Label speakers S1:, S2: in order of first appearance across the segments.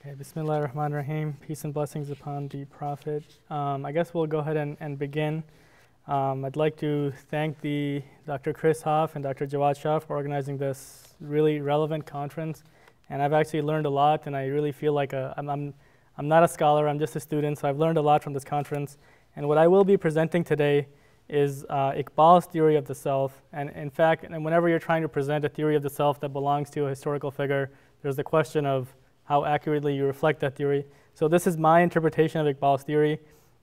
S1: Okay, Bismillah ar-Rahman ar-Rahim. Peace and blessings upon the Prophet. I guess we'll go ahead and begin. I'd like to thank Dr. Chris Hoff and Dr. Jawad Shah for organizing this really relevant conference. And I've actually learned a lot, and I really feel like I'm not a scholar, I'm just a student, so I've learned a lot from this conference. And what I will be presenting today is Iqbal's theory of the self. And in fact, whenever you're trying to present a theory of the self that belongs to a historical figure, there's the question of how accurately you reflect that theory. So this is my interpretation of Iqbal's theory,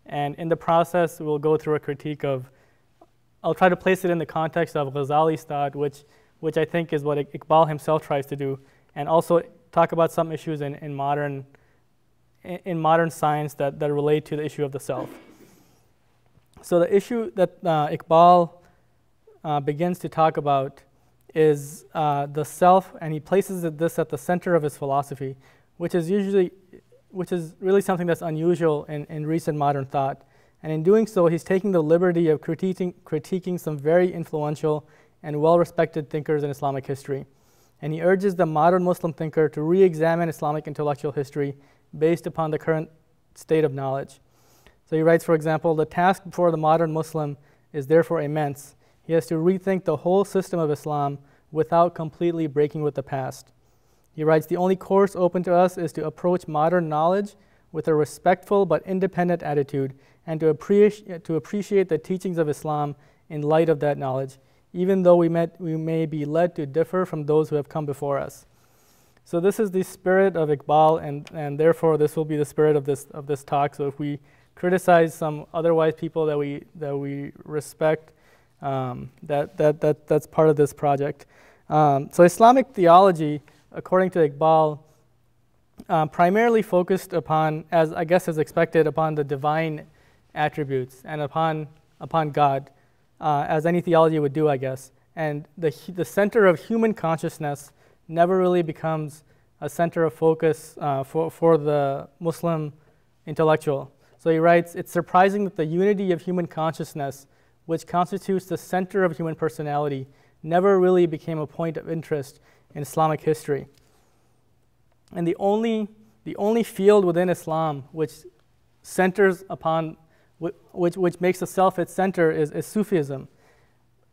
S1: and in the process we'll go through a critique of, I'll try to place it in the context of Ghazali's thought, which I think is what Iqbal himself tries to do, and also talk about some issues in modern science that relate to the issue of the self. So the issue that Iqbal begins to talk about is the self, and he places this at the center of his philosophy, which is really something that's unusual in recent modern thought. And in doing so, he's taking the liberty of critiquing some very influential and well-respected thinkers in Islamic history. And he urges the modern Muslim thinker to re-examine Islamic intellectual history based upon the current state of knowledge. So he writes, for example, the task before the modern Muslim is therefore immense. He has to rethink the whole system of Islam without completely breaking with the past. He writes, the only course open to us is to approach modern knowledge with a respectful but independent attitude, and to appreciate the teachings of Islam in light of that knowledge, even though we may be led to differ from those who have come before us. So this is the spirit of Iqbal, and therefore this will be the spirit of this talk. So if we criticize some otherwise people that we respect, that's part of this project. So Islamic theology, according to Iqbal, primarily focused upon, as expected, upon the divine attributes and upon God, as any theology would do, I guess. And the center of human consciousness never really becomes a center of focus for the Muslim intellectual. So he writes, it's surprising that the unity of human consciousness, which constitutes the center of human personality, never really became a point of interest in Islamic history. And the only field within Islam which centers upon, which makes the self its center is Sufism.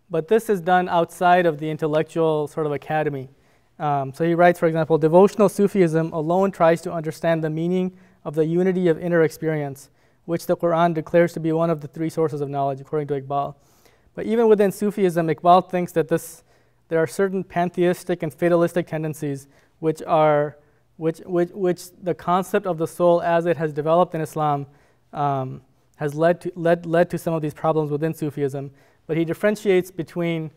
S1: But this is done outside of the intellectual sort of academy. So he writes, for example, devotional Sufism alone tries to understand the meaning of the unity of inner experience, which the Quran declares to be one of the three sources of knowledge, according to Iqbal. But even within Sufism, Iqbal thinks that there are certain pantheistic and fatalistic tendencies which the concept of the soul as it has developed in Islam has led to some of these problems within Sufism. But he differentiates between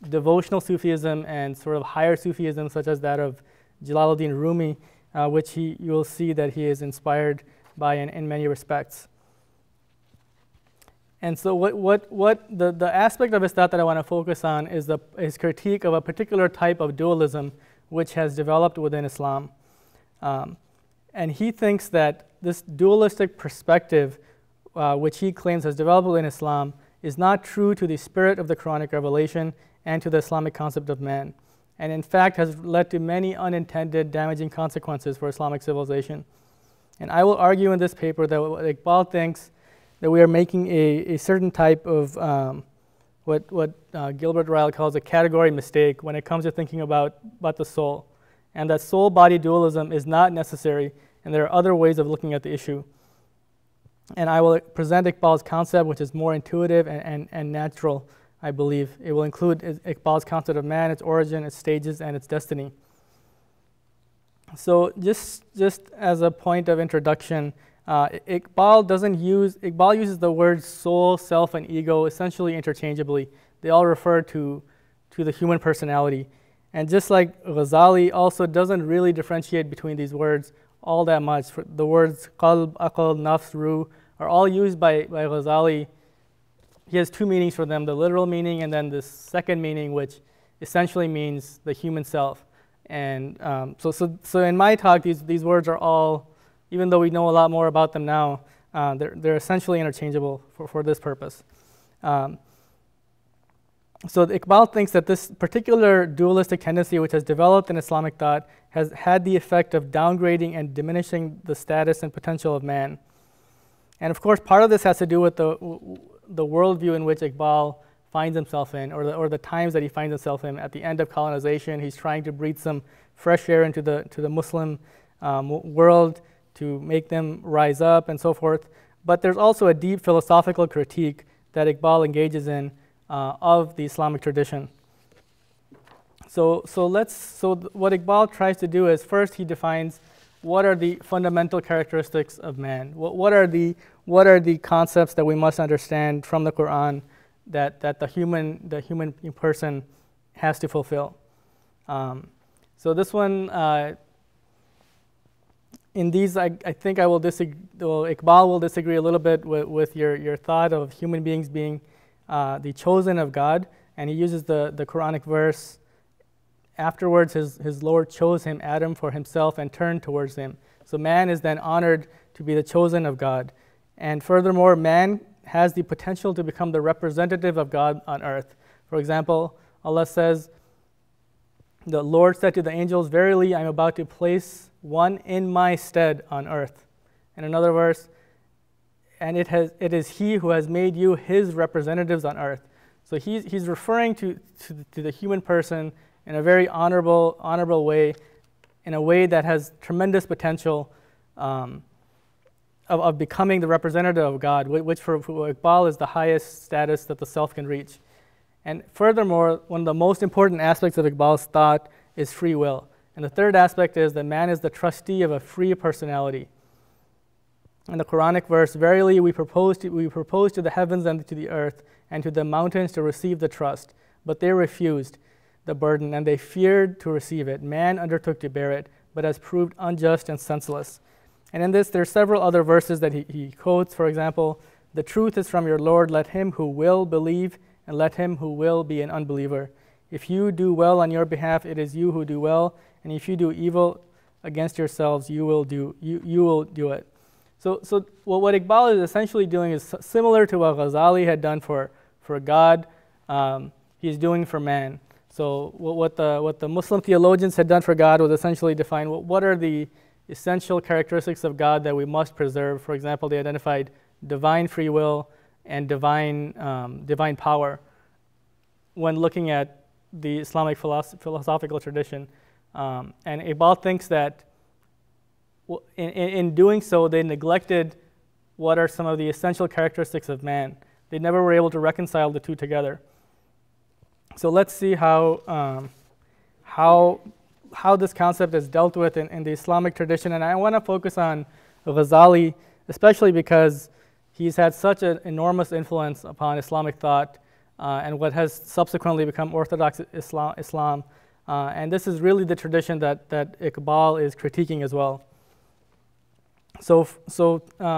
S1: devotional Sufism and sort of higher Sufism, such as that of Jalaluddin Rumi, which you will see that he is inspired by in many respects. And so the aspect of his thought that I want to focus on is his critique of a particular type of dualism which has developed within Islam. And he thinks that this dualistic perspective, which he claims has developed within Islam, is not true to the spirit of the Quranic revelation and to the Islamic concept of man, and in fact has led to many unintended damaging consequences for Islamic civilization. And I will argue in this paper that Iqbal thinks that we are making a certain type of what Gilbert Ryle calls a category mistake when it comes to thinking about the soul, and that soul-body dualism is not necessary, and there are other ways of looking at the issue. And I will present Iqbal's concept, which is more intuitive and natural, I believe. It will include Iqbal's concept of man, its origin, its stages, and its destiny. So just as a point of introduction, Iqbal uses the words soul, self, and ego essentially interchangeably. They all refer to the human personality. And just like Ghazali also doesn't really differentiate between these words all that much. The words qalb, aql, nafs, ruh are all used by Ghazali. He has two meanings for them, the literal meaning and then the second meaning, which essentially means the human self. And so in my talk, these words are all, even though we know a lot more about them now, they're essentially interchangeable for this purpose. So Iqbal thinks that this particular dualistic tendency which has developed in Islamic thought has had the effect of downgrading and diminishing the status and potential of man. And of course, part of this has to do with the worldview in which Iqbal finds himself in, or the times that he finds himself in. At the end of colonization, he's trying to breathe some fresh air into the Muslim world to make them rise up and so forth. But there's also a deep philosophical critique that Iqbal engages in of the Islamic tradition. So what Iqbal tries to do is, first he defines what are the fundamental characteristics of man. What are the concepts that we must understand from the Quran that the human person has to fulfill. So this one, in these, I think I will disagree. Well, Iqbal will disagree a little bit with your thought of human beings being the chosen of God, and he uses the Quranic verse. Afterwards, his Lord chose him, Adam, for himself and turned towards him. So man is then honored to be the chosen of God. And furthermore, man has the potential to become the representative of God on earth. For example, Allah says, the Lord said to the angels, verily I am about to place one in my stead on earth. In another verse, and it is he who has made you his representatives on earth. So he's referring to the human person in a very honorable way, in a way that has tremendous potential of becoming the representative of God, which for Iqbal is the highest status that the self can reach. And furthermore, one of the most important aspects of Iqbal's thought is free will. And the third aspect is that man is the trustee of a free personality. In the Quranic verse, verily we propose to the heavens and to the earth and to the mountains to receive the trust, but they refused the burden, and they feared to receive it. Man undertook to bear it, but has proved unjust and senseless. And in this, there are several other verses that he quotes. For example, the truth is from your Lord, let him who will believe, and let him who will be an unbeliever. If you do well on your behalf, it is you who do well, and if you do evil against yourselves, you will do it. So what Iqbal is essentially doing is similar to what Ghazali had done for God, he's doing for man. So what the Muslim theologians had done for God was essentially define what are the essential characteristics of God that we must preserve. For example, they identified divine free will and divine power when looking at the Islamic philosophical tradition. And Iqbal thinks that in doing so, they neglected what are some of the essential characteristics of man. They never were able to reconcile the two together. So let's see how this concept is dealt with in the Islamic tradition. And I want to focus on Ghazali, especially because he's had such an enormous influence upon Islamic thought and what has subsequently become Orthodox Islam. And this is really the tradition that Iqbal is critiquing as well. So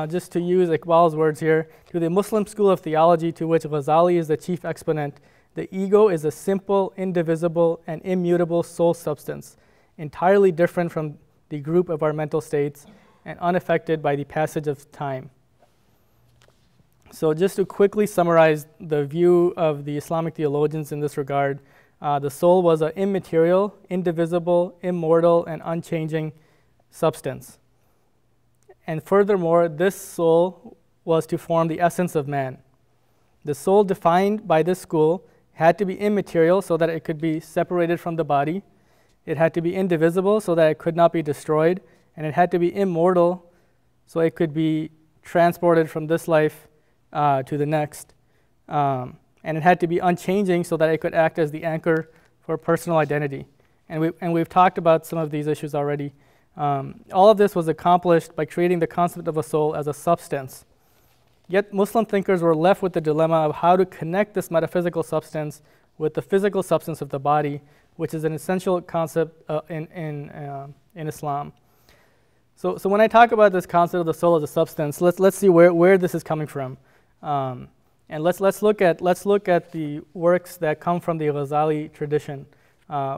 S1: just to use Iqbal's words here, to the Muslim school of theology to which Ghazali is the chief exponent, the ego is a simple, indivisible, and immutable soul substance, entirely different from the group of our mental states and unaffected by the passage of time. So just to quickly summarize the view of the Islamic theologians in this regard, the soul was an immaterial, indivisible, immortal, and unchanging substance. And furthermore, this soul was to form the essence of man. The soul defined by this school had to be immaterial so that it could be separated from the body. It had to be indivisible so that it could not be destroyed. And it had to be immortal so it could be transported from this life to the next. And it had to be unchanging so that it could act as the anchor for personal identity. And we've talked about some of these issues already. All of this was accomplished by creating the concept of a soul as a substance. Yet Muslim thinkers were left with the dilemma of how to connect this metaphysical substance with the physical substance of the body, which is an essential concept in Islam. So when I talk about this concept of the soul as a substance, let's see where this is coming from, and let's look at the works that come from the Ghazali tradition,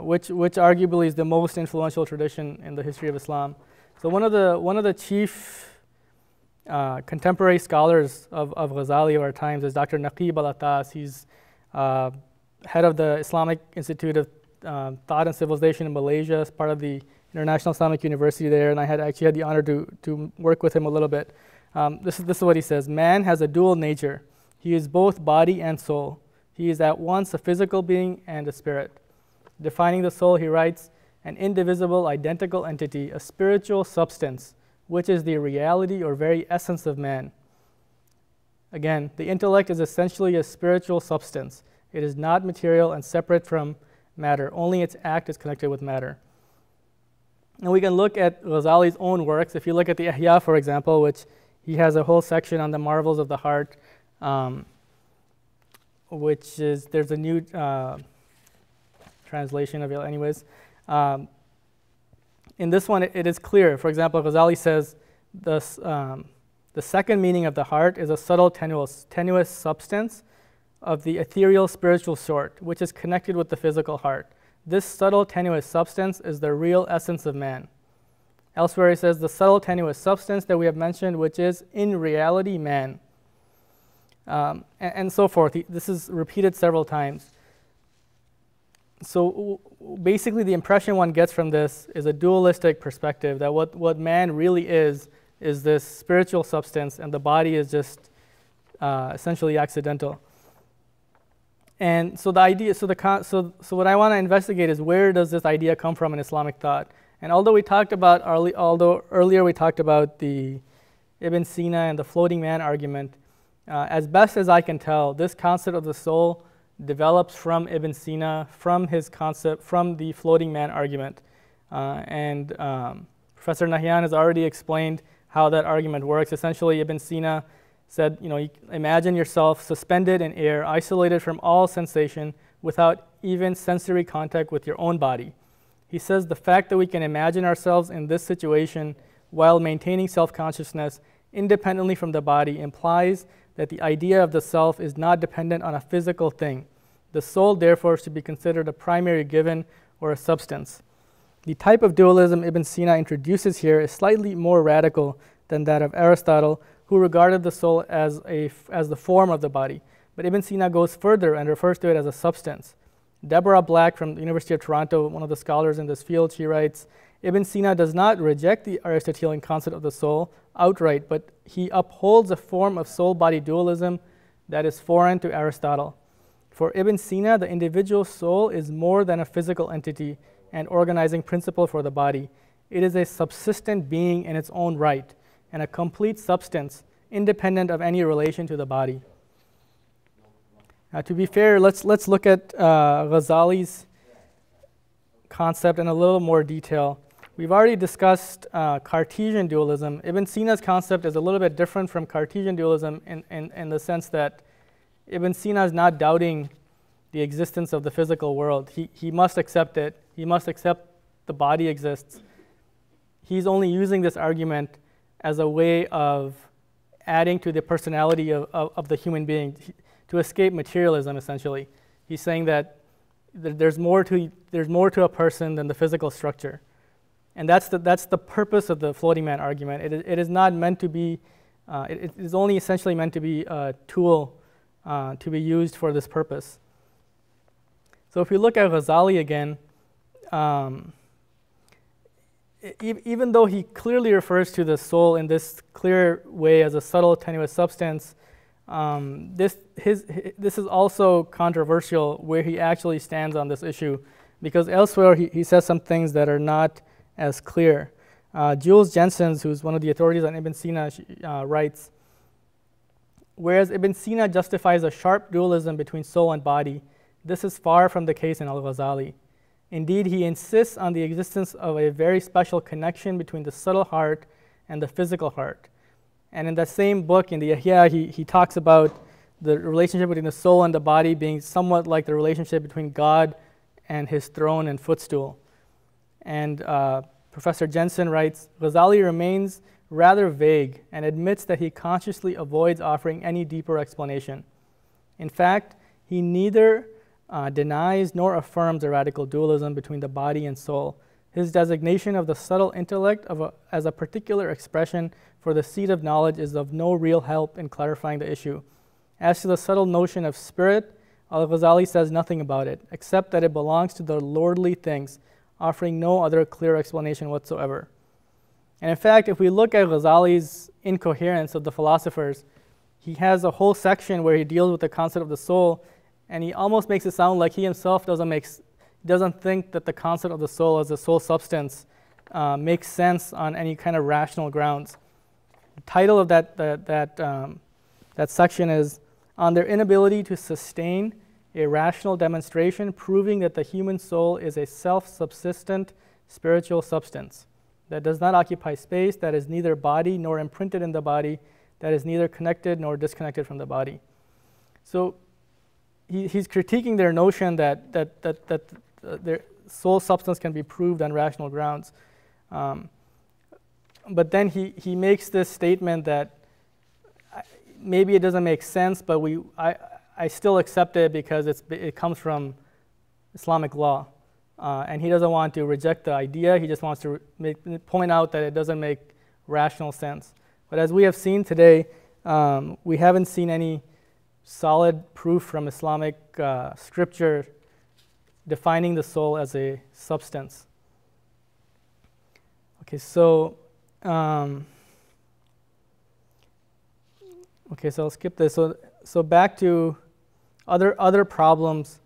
S1: which arguably is the most influential tradition in the history of Islam. So one of the chief contemporary scholars of Ghazali of our times is Dr. Naqib al-Attas. He's head of the Islamic Institute of Thought and Civilization in Malaysia as part of the International Islamic University there, and I had actually had the honor to work with him a little bit. This is what he says: man has a dual nature. He is both body and soul. He is at once a physical being and a spirit. Defining the soul, he writes, an indivisible, identical entity, a spiritual substance, which is the reality or very essence of man. Again, the intellect is essentially a spiritual substance. It is not material and separate from matter. Only its act is connected with matter. And we can look at Ghazali's own works. If you look at the Ihya, for example, which he has a whole section on the marvels of the heart, which is, there's a new translation of it anyways. In this one, it is clear. For example, Ghazali says, the second meaning of the heart is a subtle, tenuous substance of the ethereal spiritual sort, which is connected with the physical heart. This subtle, tenuous substance is the real essence of man. Elsewhere, he says, the subtle, tenuous substance that we have mentioned, which is in reality man. And so forth. This is repeated several times. So basically, the impression one gets from this is a dualistic perspective, that what man really is this spiritual substance, and the body is just essentially accidental. And so the idea, so what I want to investigate is, where does this idea come from in Islamic thought? And although earlier we talked about the Ibn Sina and the floating man argument, as best as I can tell, this concept of the soul develops from Ibn Sina, from his concept, from the floating man argument. Professor Nahyan has already explained how that argument works. Essentially, Ibn Sina said, imagine yourself suspended in air, isolated from all sensation, without even sensory contact with your own body. He says the fact that we can imagine ourselves in this situation while maintaining self-consciousness independently from the body implies that the idea of the self is not dependent on a physical thing. The soul, therefore, should be considered a primary given or a substance. The type of dualism Ibn Sina introduces here is slightly more radical than that of Aristotle, who regarded the soul as the form of the body. But Ibn Sina goes further and refers to it as a substance. Deborah Black from the University of Toronto, one of the scholars in this field, she writes, Ibn Sina does not reject the Aristotelian concept of the soul outright, but he upholds a form of soul-body dualism that is foreign to Aristotle. For Ibn Sina, the individual soul is more than a physical entity and organizing principle for the body. It is a subsistent being in its own right, and a complete substance, independent of any relation to the body. Now, to be fair, let's look at Ghazali's concept in a little more detail. We've already discussed Cartesian dualism. Ibn Sina's concept is a little bit different from Cartesian dualism in the sense that Ibn Sina is not doubting the existence of the physical world. He must accept it. He must accept the body exists. He's only using this argument as a way of adding to the personality of the human being, to escape materialism, essentially. He's saying that there's more to a person than the physical structure. And that's the purpose of the floating man argument. It is not meant to be, it is only essentially meant to be a tool to be used for this purpose. So if we look at Ghazali again, even though he clearly refers to the soul in this clear way as a subtle, tenuous substance, this is also controversial where he actually stands on this issue, because elsewhere he says some things that are not as clear. Jules Jensens, who's one of the authorities on Ibn Sina, writes, whereas Ibn Sina justifies a sharp dualism between soul and body, this is far from the case in Al-Ghazali. Indeed, he insists on the existence of a very special connection between the subtle heart and the physical heart. And in that same book, in the Ihya, he talks about the relationship between the soul and the body being somewhat like the relationship between God and his throne and footstool. And Professor Jensen writes, Ghazali remains rather vague and admits that he consciously avoids offering any deeper explanation. In fact, he neither denies nor affirms a radical dualism between the body and soul. His designation of the subtle intellect as a particular expression for the seat of knowledge is of no real help in clarifying the issue. As to the subtle notion of spirit, Al-Ghazali says nothing about it, except that it belongs to the lordly things, offering no other clear explanation whatsoever. And in fact, if we look at Ghazali's incoherence of the philosophers, he has a whole section where he deals with the concept of the soul, and he almost makes it sound like he himself doesn't think that the concept of the soul as a soul substance makes sense on any kind of rational grounds. The title of that section is "On Their Inability to Sustain a Rational Demonstration Proving that the Human Soul is a Self-Subsistent Spiritual Substance that does not occupy space, that is neither body nor imprinted in the body, that is neither connected nor disconnected from the body." So he's critiquing their notion that their soul substance can be proved on rational grounds. But then he makes this statement that maybe it doesn't make sense, but I still accept it because it comes from Islamic law. And he doesn't want to reject the idea, he just wants to point out that it doesn't make rational sense. But as we have seen today, we haven't seen any solid proof from Islamic scripture defining the soul as a substance. Okay, so so I'll skip this. So back to other problems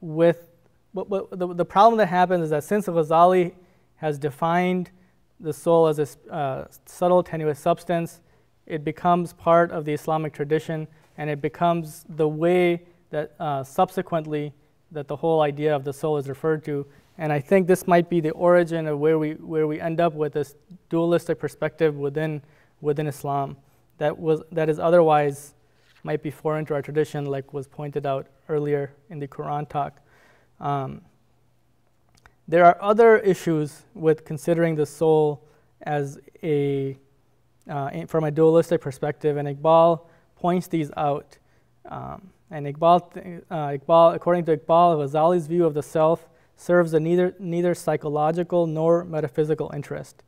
S1: with the problem that happens is that since Ghazali has defined the soul as a subtle, tenuous substance, it becomes part of the Islamic tradition, and it becomes the way that subsequently that the whole idea of the soul is referred to. And I think this might be the origin of where we end up with this dualistic perspective within Islam that is otherwise might be foreign to our tradition, like was pointed out earlier in the Quran talk. There are other issues with considering the soul as from a dualistic perspective, and Iqbal points these out. And Iqbal, according to Iqbal, Ghazali's view of the self serves a neither psychological nor metaphysical interest.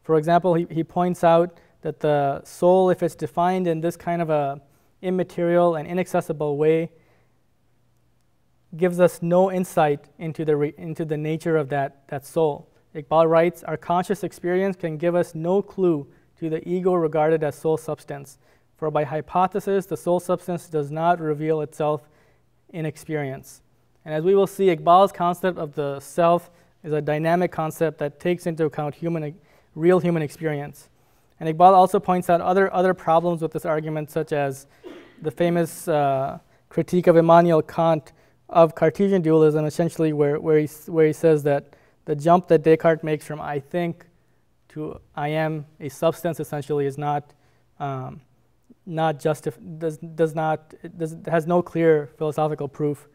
S1: For example, he points out that the soul, if it's defined in this kind of a immaterial and inaccessible way, gives us no insight into the nature of that soul. Iqbal writes, "Our conscious experience can give us no clue to the ego regarded as soul substance, for by hypothesis, the soul substance does not reveal itself in experience." And as we will see, Iqbal's concept of the self is a dynamic concept that takes into account real human experience. And Iqbal also points out other problems with this argument, such as the famous critique of Immanuel Kant of Cartesian dualism, essentially where he says that the jump that Descartes makes from "I think" to "I am" a substance essentially is has no clear philosophical proof.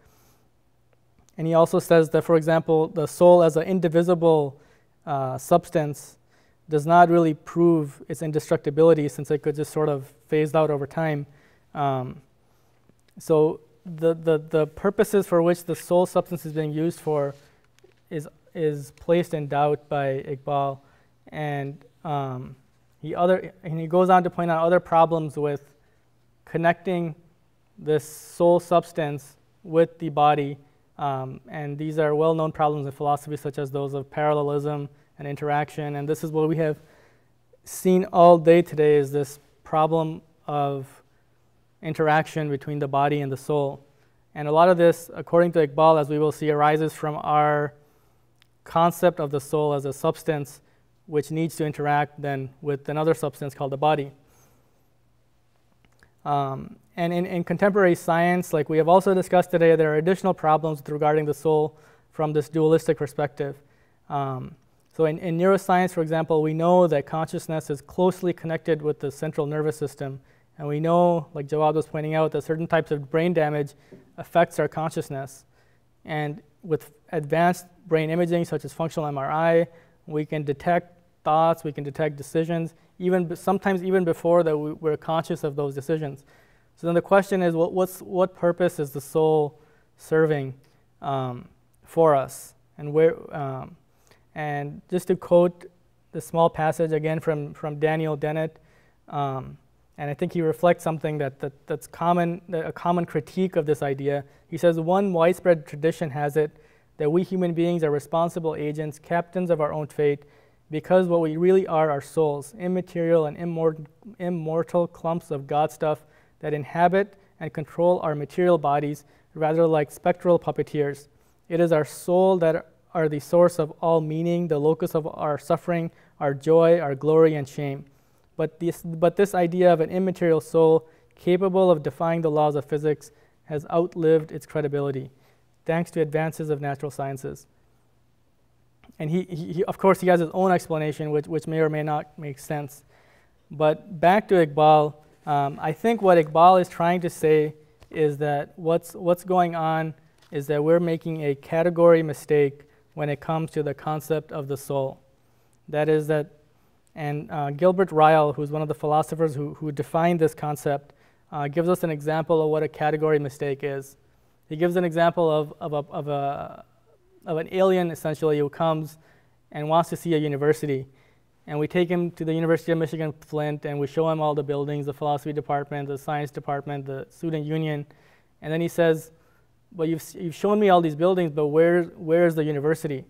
S1: And he also says that, for example, the soul as an indivisible substance does not really prove its indestructibility, since it could just sort of phase out over time. So the purposes for which the soul substance is being used for is placed in doubt by Iqbal, and he goes on to point out other problems with connecting this soul substance with the body, and these are well-known problems in philosophy, such as those of parallelism and interaction. And this is what we have seen all day today, is this problem of interaction between the body and the soul. And a lot of this, according to Iqbal, as we will see, arises from our concept of the soul as a substance which needs to interact then with another substance called the body. And in contemporary science, like we have also discussed today, there are additional problems regarding the soul from this dualistic perspective. So in neuroscience, for example, we know that consciousness is closely connected with the central nervous system. And we know, like Jawad was pointing out, that certain types of brain damage affects our consciousness. And with advanced brain imaging, such as functional MRI, we can detect thoughts, we can detect decisions, sometimes even before that we're conscious of those decisions. So then the question is, what purpose is the soul serving for us? And and just to quote the small passage again from Daniel Dennett, And I think he reflects something that's common, a common critique of this idea. He says, one widespread tradition has it that we human beings are responsible agents, captains of our own fate, because what we really are souls, immaterial and immortal clumps of God stuff that inhabit and control our material bodies, rather like spectral puppeteers. It is our soul that are the source of all meaning, the locus of our suffering, our joy, our glory, and shame. But this idea of an immaterial soul capable of defying the laws of physics has outlived its credibility, thanks to advances of natural sciences. And he of course, he has his own explanation, which may or may not make sense. But back to Iqbal, I think what Iqbal is trying to say is that what's going on is that we're making a category mistake when it comes to the concept of the soul. That is that, and Gilbert Ryle, who's one of the philosophers who defined this concept, gives us an example of what a category mistake is. He gives an example of an alien, essentially, who comes and wants to see a university. And we take him to the University of Michigan, Flint, and we show him all the buildings, the philosophy department, the science department, the student union. And then he says, well, you've shown me all these buildings, but where's the university?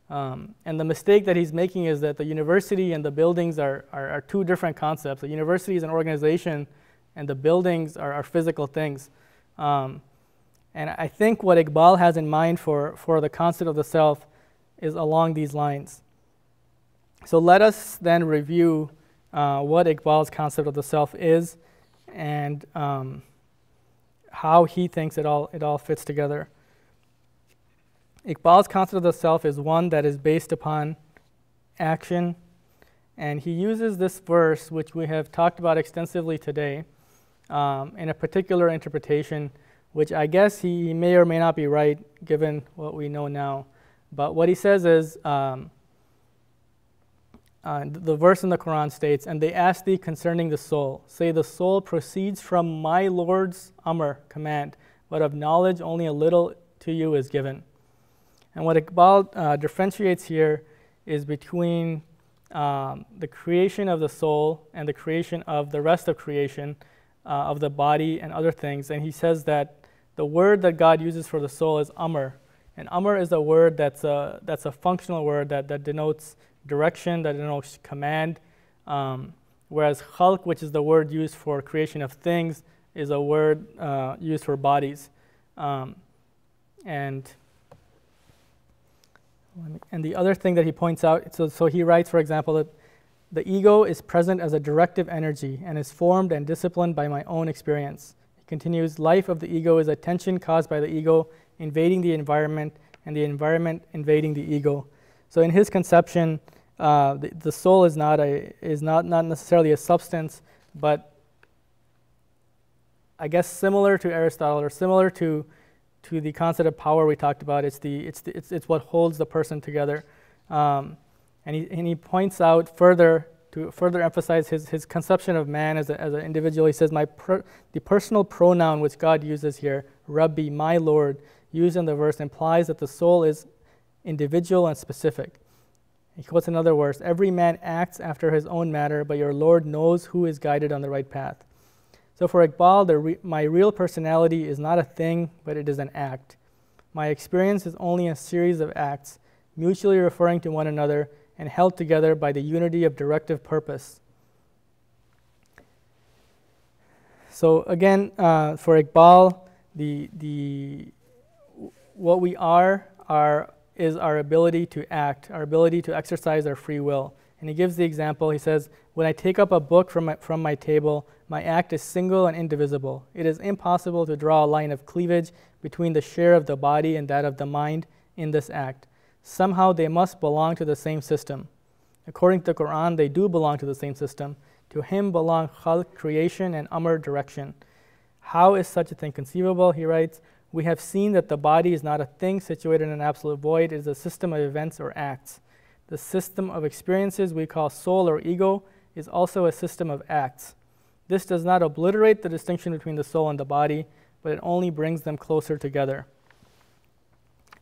S1: And the mistake that he's making is that the university and the buildings are two different concepts. The university is an organization, and the buildings are physical things. And I think what Iqbal has in mind for the concept of the self is along these lines. So let us then review what Iqbal's concept of the self is and how he thinks it all fits together. Iqbal's concept of the self is one that is based upon action, and he uses this verse, which we have talked about extensively today, in a particular interpretation, which I guess he may or may not be right, given what we know now. But what he says is, the verse in the Quran states, and they ask thee concerning the soul. Say, the soul proceeds from my Lord's amr, command, but of knowledge only a little to you is given. And what Iqbal differentiates here is between the creation of the soul and the creation of the rest of creation, of the body and other things. And he says that the word that God uses for the soul is amr. And amr is a word that's a functional word that denotes direction, that denotes command, whereas khalq, which is the word used for creation of things, is a word used for bodies. And the other thing that he points out, so he writes, for example, that the ego is present as a directive energy and is formed and disciplined by my own experience. He continues, life of the ego is a tension caused by the ego invading the environment and the environment invading the ego. So in his conception, the soul is not necessarily a substance, but I guess similar to Aristotle, or similar to the concept of power we talked about. It's what holds the person together. And he points out further, to further emphasize his conception of man as an individual. He says, the personal pronoun which God uses here, Rabbi, my Lord, used in the verse, implies that the soul is individual and specific. He quotes another verse, every man acts after his own manner, but your Lord knows who is guided on the right path. So for Iqbal, my real personality is not a thing, but it is an act. My experience is only a series of acts, mutually referring to one another and held together by the unity of directive purpose. So again, for Iqbal, what we is our ability to act, our ability to exercise our free will. And he gives the example, he says, when I take up a book from my table, my act is single and indivisible. It is impossible to draw a line of cleavage between the share of the body and that of the mind in this act. Somehow they must belong to the same system. According to the Quran, they do belong to the same system. To him belong khalq, creation, and amr, direction. How is such a thing conceivable? He writes, we have seen that the body is not a thing situated in an absolute void. It is a system of events or acts. The system of experiences we call soul or ego is also a system of acts. This does not obliterate the distinction between the soul and the body, but it only brings them closer together.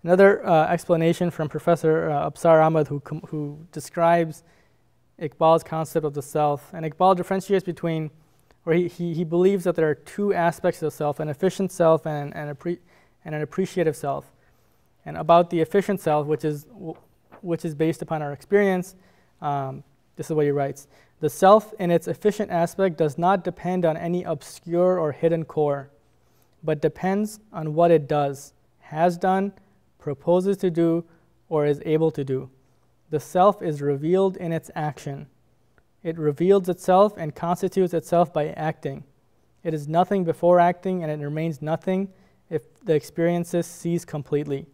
S1: Another explanation from Professor Absar Ahmad, who describes Iqbal's concept of the self. And Iqbal differentiates between or he believes that there are two aspects of the self, an efficient self and an appreciative self. And about the efficient self, which is based upon our experience, this is what he writes. The self in its efficient aspect does not depend on any obscure or hidden core, but depends on what it does, has done, proposes to do, or is able to do. The self is revealed in its action. It reveals itself and constitutes itself by acting. It is nothing before acting, and it remains nothing if the experiences cease completely.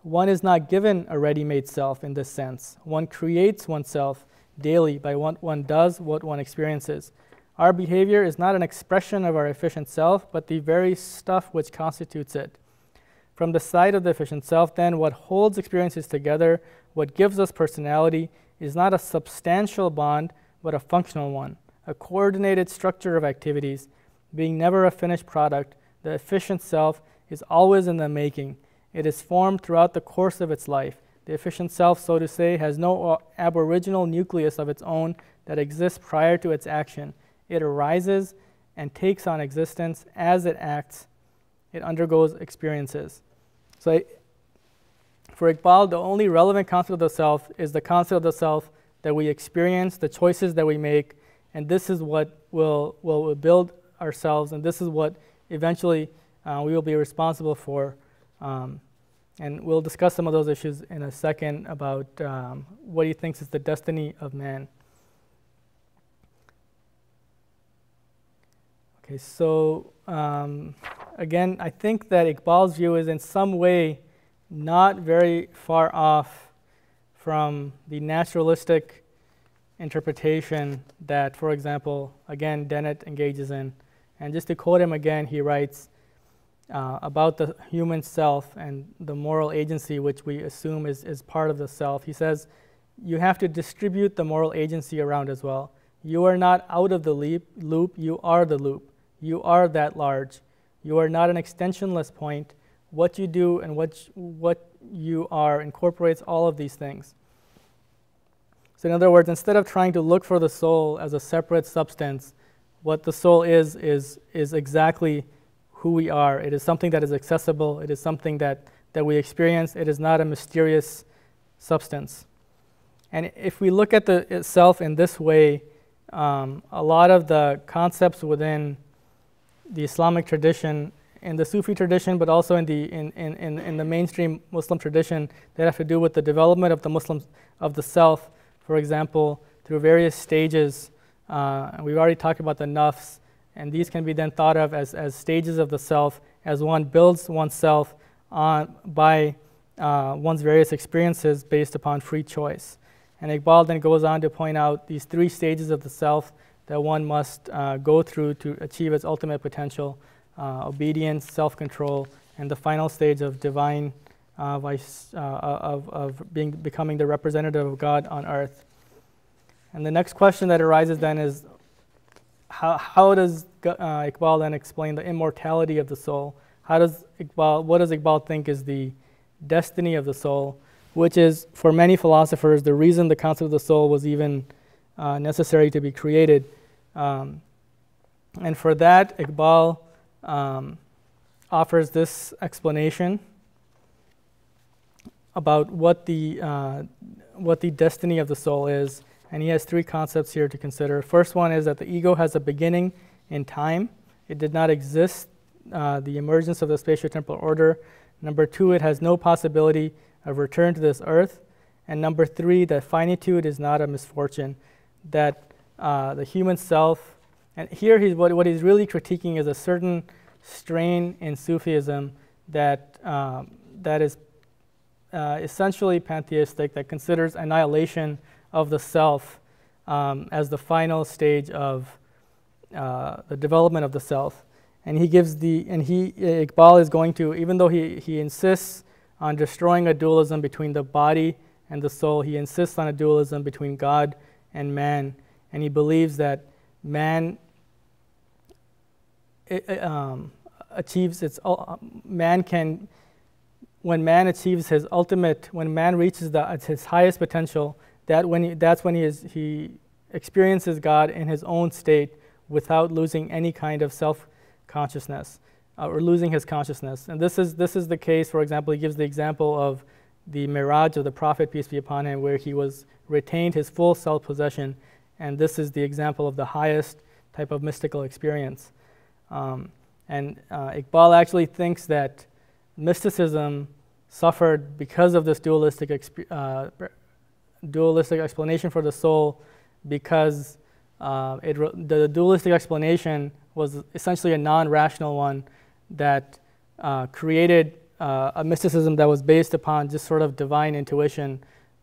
S1: One is not given a ready-made self in this sense. One creates oneself daily by what one does, what one experiences. Our behavior is not an expression of our efficient self, but the very stuff which constitutes it. From the side of the efficient self, then, what holds experiences together, what gives us personality, is not a substantial bond, but a functional one, a coordinated structure of activities. Being never a finished product, the efficient self is always in the making. It is formed throughout the course of its life. The efficient self, so to say, has no aboriginal nucleus of its own that exists prior to its action. It arises and takes on existence as it acts. It undergoes experiences. So for Iqbal, the only relevant concept of the self is the concept of the self that we experience, the choices that we make, and this is what will build ourselves, and this is what eventually we will be responsible for. And we'll discuss some of those issues in a second about what he thinks is the destiny of man. Okay, so again, I think that Iqbal's view is in some way not very far off from the naturalistic interpretation that, for example, again, Dennett engages in. And just to quote him again, he writes about the human self and the moral agency, which we assume is part of the self. He says, you have to distribute the moral agency around as well. You are not out of the loop, you are the loop. You are that large. You are not an extensionless point. What you do and what you are incorporates all of these things. So in other words, instead of trying to look for the soul as a separate substance, what the soul is exactly who we are. It is something that is accessible. It is something that we experience. It is not a mysterious substance. And if we look at the itself in this way, a lot of the concepts within the Islamic tradition, in the Sufi tradition, but also in the mainstream Muslim tradition, that have to do with the development of the Muslims of the self, for example, through various stages. We've already talked about the nafs, and these can be then thought of as stages of the self, as one builds oneself by one's various experiences based upon free choice. And Iqbal then goes on to point out these three stages of the self that one must go through to achieve its ultimate potential: obedience, self-control, and the final stage of divine becoming the representative of God on earth. And the next question that arises then is, how does Iqbal then explain the immortality of the soul? What does Iqbal think is the destiny of the soul, which is, for many philosophers, the reason the concept of the soul was even necessary to be created. And for that, Iqbal offers this explanation about what the destiny of the soul is. And he has three concepts here to consider. First one is that the ego has a beginning in time. It did not exist, the emergence of the spatio-temporal order. Number two, it has no possibility of return to this earth. And number three, that finitude is not a misfortune, that the human self, and here what he's really critiquing is a certain strain in Sufism that is essentially pantheistic, that considers annihilation of the self as the final stage of the development of the self. And Iqbal is going to, even though he insists on destroying a dualism between the body and the soul, he insists on a dualism between God and man. And he believes that man achieves when man achieves his ultimate, when man reaches his highest potential, that's when he experiences God in his own state, without losing any kind of self-consciousness or losing his consciousness. And this is the case. For example, he gives the example of the Miraj of the Prophet, peace be upon him, where he retained his full self-possession, and this is the example of the highest type of mystical experience. Iqbal actually thinks that mysticism suffered because of this dualistic explanation for the soul, because the dualistic explanation was essentially a non-rational one that created a mysticism that was based upon just sort of divine intuition,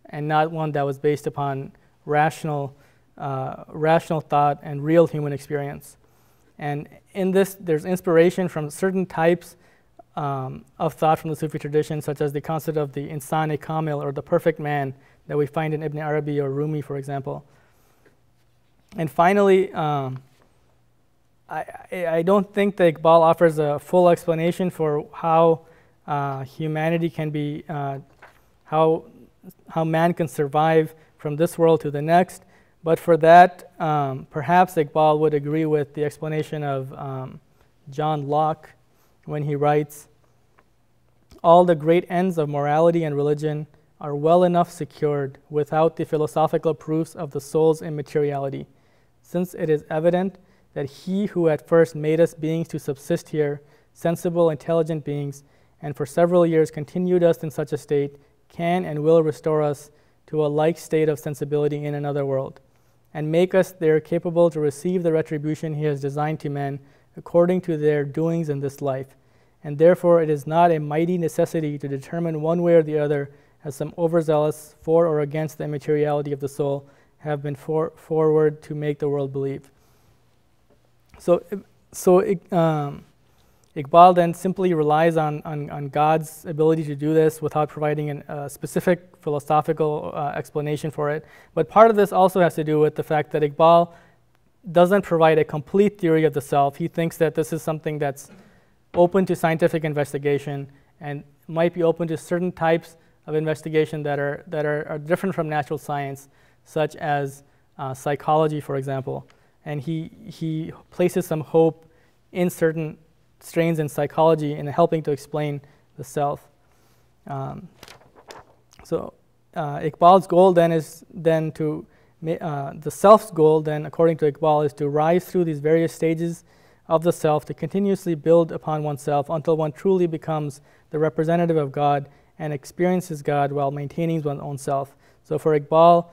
S1: and not one that was based upon rational thought and real human experience. And in this, there's inspiration from certain types of thought from the Sufi tradition, such as the concept of the insan-e kamil, or the perfect man, that we find in Ibn Arabi or Rumi, for example. And finally, I don't think that Iqbal offers a full explanation for how humanity can be, how man can survive from this world to the next. But for that, perhaps Iqbal would agree with the explanation of John Locke when he writes, "All the great ends of morality and religion are well enough secured without the philosophical proofs of the soul's immateriality, since it is evident that he who at first made us beings to subsist here, sensible, intelligent beings, and for several years continued us in such a state, can and will restore us to a like state of sensibility in another world, and make us there capable to receive the retribution he has designed to men according to their doings in this life. And therefore it is not a mighty necessity to determine one way or the other, as some overzealous for or against the immateriality of the soul have been forward to make the world believe." So Iqbal then simply relies on God's ability to do this without providing a specific philosophical explanation for it. But part of this also has to do with the fact that Iqbal doesn't provide a complete theory of the self. He thinks that this is something that's open to scientific investigation and might be open to certain types of investigation that are different from natural science, such as psychology, for example. And he places some hope in certain strains in psychology in helping to explain the self. Iqbal's goal then is the self's goal then, according to Iqbal, is to rise through these various stages of the self to continuously build upon oneself until one truly becomes the representative of God and experiences God while maintaining one's own self. So for Iqbal,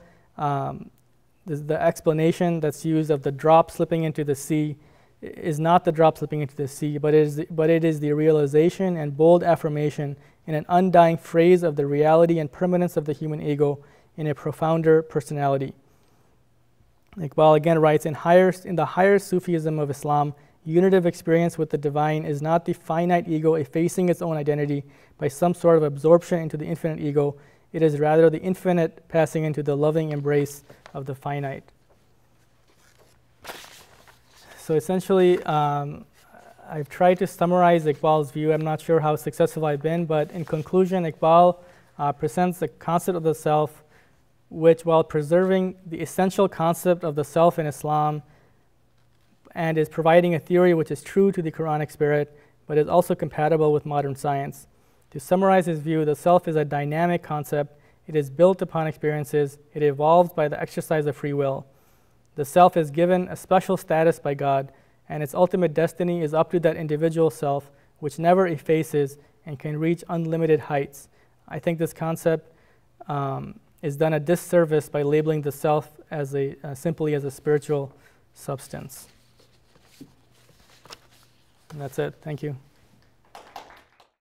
S1: the explanation that's used of the drop slipping into the sea is not the drop slipping into the sea, but it is the realization and bold affirmation in an undying phrase of the reality and permanence of the human ego in a profounder personality. Iqbal again writes, in the higher Sufism of Islam, unitive experience with the divine is not the finite ego effacing its own identity by some sort of absorption into the infinite ego. It is rather the infinite passing into the loving embrace of the finite. So essentially, I've tried to summarize Iqbal's view. I'm not sure how successful I've been, but in conclusion, Iqbal presents the concept of the self, which, while preserving the essential concept of the self in Islam, and is providing a theory which is true to the Quranic spirit, but is also compatible with modern science. To summarize his view, the self is a dynamic concept. It is built upon experiences. It evolves by the exercise of free will. The self is given a special status by God, and its ultimate destiny is up to that individual self, which never effaces and can reach unlimited heights. I think this concept is done a disservice by labeling the self as simply as a spiritual substance. And that's it. Thank you.